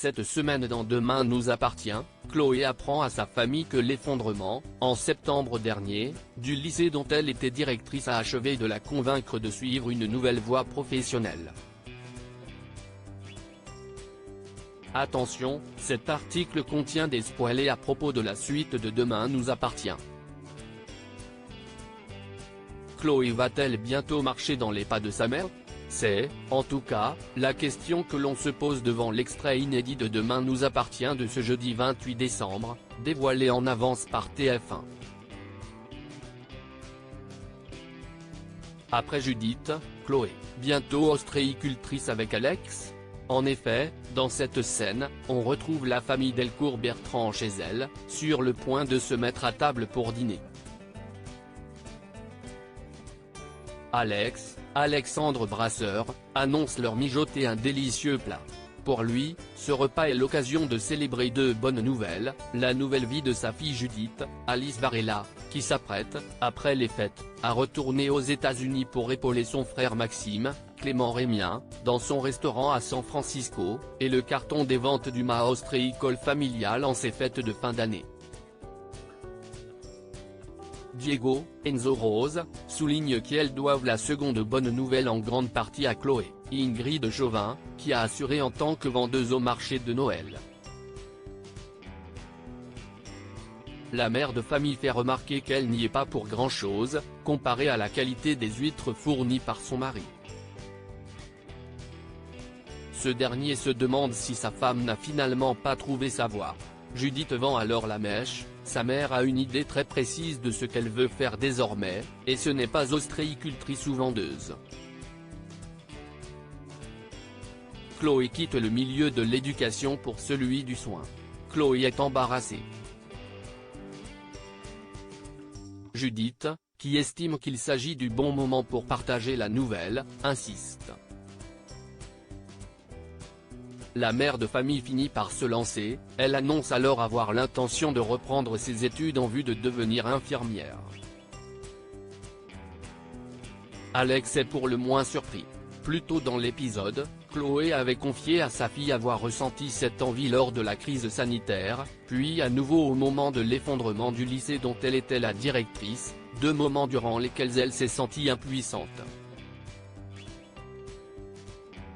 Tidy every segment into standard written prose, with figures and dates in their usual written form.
Cette semaine dans Demain nous appartient, Chloé apprend à sa famille que l'effondrement, en septembre dernier, du lycée dont elle était directrice a achevé de la convaincre de suivre une nouvelle voie professionnelle. Attention, cet article contient des spoilers à propos de la suite de Demain nous appartient. Chloé va-t-elle bientôt marcher dans les pas de sa mère ? C'est, en tout cas, la question que l'on se pose devant l'extrait inédit de Demain nous appartient de ce jeudi 28 décembre, dévoilé en avance par TF1. Après Judith, Chloé, bientôt ostréicultrice avec Alex ? En effet, dans cette scène, on retrouve la famille Delcourt-Bertrand chez elle, sur le point de se mettre à table pour dîner. Alexandre Brasseur, annonce leur mijoter un délicieux plat. Pour lui, ce repas est l'occasion de célébrer deux bonnes nouvelles, la nouvelle vie de sa fille Judith, Alice Varela, qui s'apprête, après les fêtes, à retourner aux États-Unis pour épauler son frère Maxime, Clément Rémien, dans son restaurant à San Francisco, et le carton des ventes du mât ostréicole familial en ces fêtes de fin d'année. Diego, Enzo Rose, souligne qu'elles doivent la seconde bonne nouvelle en grande partie à Chloé, Ingrid Chauvin, qui a assuré en tant que vendeuse au marché de Noël. La mère de famille fait remarquer qu'elle n'y est pas pour grand-chose, comparée à la qualité des huîtres fournies par son mari. Ce dernier se demande si sa femme n'a finalement pas trouvé sa voie. Judith vend alors la mèche, sa mère a une idée très précise de ce qu'elle veut faire désormais, et ce n'est pas ostréicultrice ou vendeuse. Chloé quitte le milieu de l'éducation pour celui du soin. Chloé est embarrassée. Judith, qui estime qu'il s'agit du bon moment pour partager la nouvelle, insiste. La mère de famille finit par se lancer, elle annonce alors avoir l'intention de reprendre ses études en vue de devenir infirmière. Alex est pour le moins surpris. Plus tôt dans l'épisode, Chloé avait confié à sa fille avoir ressenti cette envie lors de la crise sanitaire, puis à nouveau au moment de l'effondrement du lycée dont elle était la directrice, deux moments durant lesquels elle s'est sentie impuissante.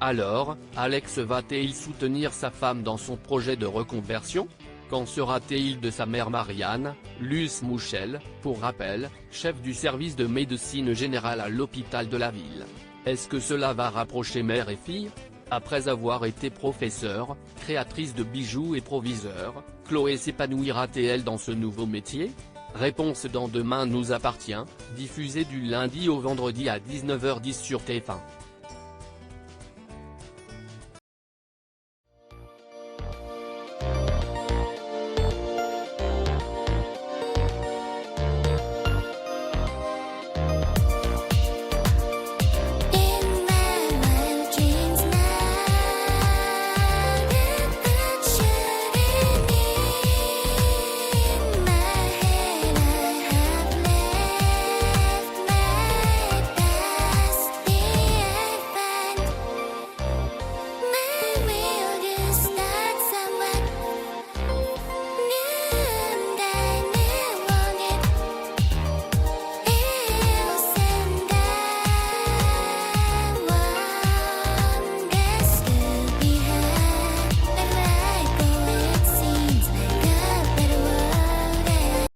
Alors, Alex va-t-il soutenir sa femme dans son projet de reconversion ? Qu'en sera-t-il de sa mère Marianne, Luce Mouchel, pour rappel, chef du service de médecine générale à l'hôpital de la ville ? Est-ce que cela va rapprocher mère et fille ? Après avoir été professeure, créatrice de bijoux et proviseur, Chloé s'épanouira-t-elle dans ce nouveau métier ? Réponse dans Demain nous appartient, diffusé du lundi au vendredi à 19h10 sur TF1.